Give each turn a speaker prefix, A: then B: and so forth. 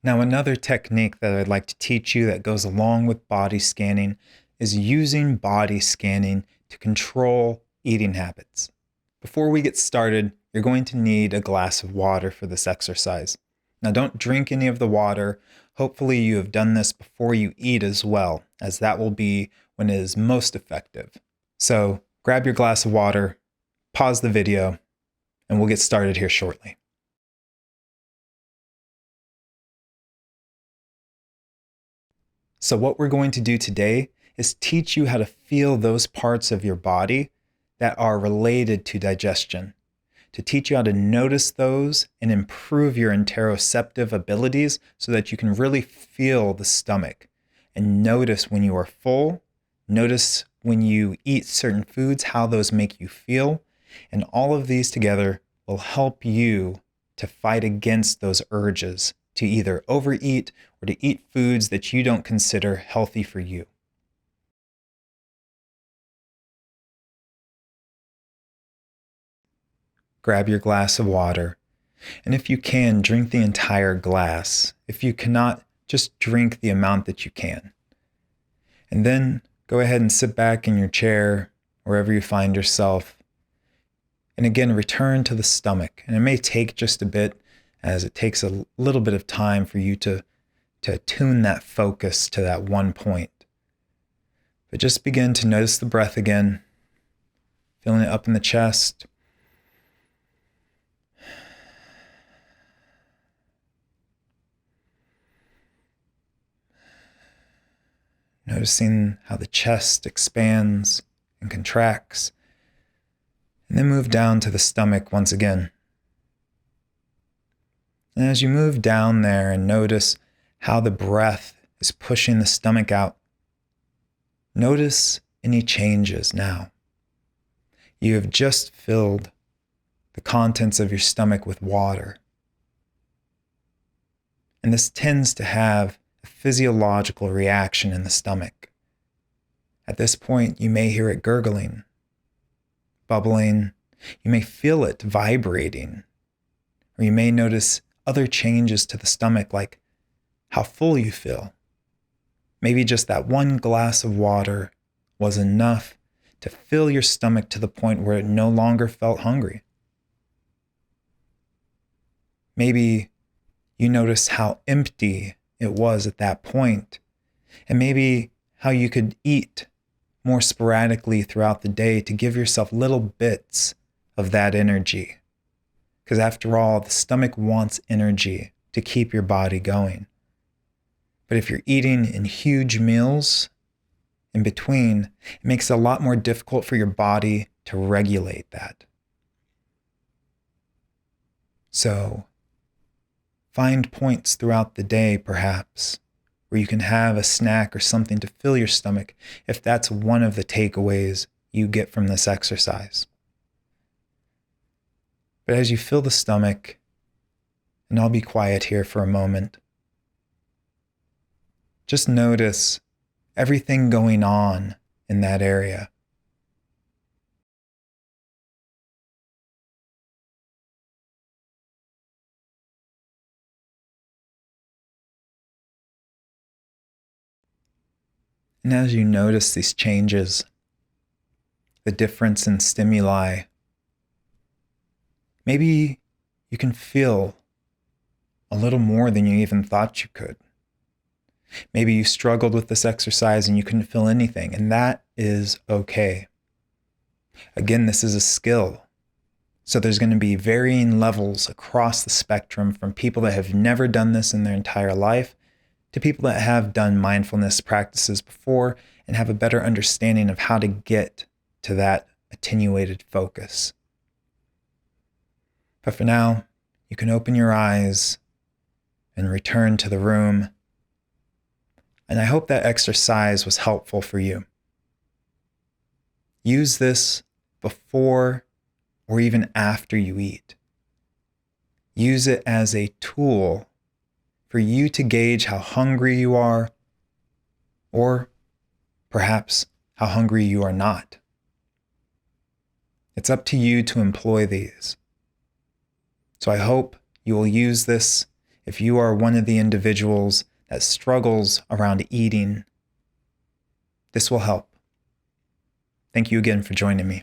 A: Now, another technique that I'd like to teach you that goes along with body scanning is using body scanning to control eating habits. Before we get started, you're going to need a glass of water for this exercise. Now, don't drink any of the water. Hopefully, you have done this before you eat as well, as that will be when it is most effective. So, grab your glass of water, pause the video, and we'll get started here shortly. So what we're going to do today is teach you how to feel those parts of your body that are related to digestion, to teach you how to notice those and improve your interoceptive abilities so that you can really feel the stomach and notice when you are full, notice when you eat certain foods, how those make you feel, and all of these together will help you to fight against those urges to either overeat or to eat foods that you don't consider healthy for you. Grab your glass of water, and if you can, drink the entire glass. If you cannot, just drink the amount that you can. And then go ahead and sit back in your chair, wherever you find yourself. And again, return to the stomach. And it may take just a bit, as it takes a little bit of time for you to tune that focus to that one point. But just begin to notice the breath again, feeling it up in the chest. Noticing how the chest expands and contracts. And then move down to the stomach once again. And as you move down there and notice how the breath is pushing the stomach out, notice any changes now. You have just filled the contents of your stomach with water. And this tends to have a physiological reaction in the stomach. At this point, you may hear it gurgling, bubbling. You may feel it vibrating, or you may notice other changes to the stomach, like how full you feel. Maybe just that one glass of water was enough to fill your stomach to the point where it no longer felt hungry. Maybe you notice how empty it was at that point, and maybe how you could eat more sporadically throughout the day to give yourself little bits of that energy. Because after all, the stomach wants energy to keep your body going. But if you're eating in huge meals in between, it makes it a lot more difficult for your body to regulate that. So find points throughout the day, perhaps, where you can have a snack or something to fill your stomach, if that's one of the takeaways you get from this exercise. But as you fill the stomach, and I'll be quiet here for a moment, just notice everything going on in that area. And as you notice these changes, the difference in stimuli, maybe you can feel a little more than you even thought you could. Maybe you struggled with this exercise and you couldn't feel anything, and that is okay. Again, this is a skill. So there's going to be varying levels across the spectrum, from people that have never done this in their entire life to people that have done mindfulness practices before and have a better understanding of how to get to that attenuated focus. But for now, you can open your eyes and return to the room. And I hope that exercise was helpful for you. Use this before or even after you eat. Use it as a tool for you to gauge how hungry you are, or perhaps how hungry you are not. It's up to you to employ these. So I hope you will use this if you are one of the individuals that struggles around eating, this will help. Thank you again for joining me.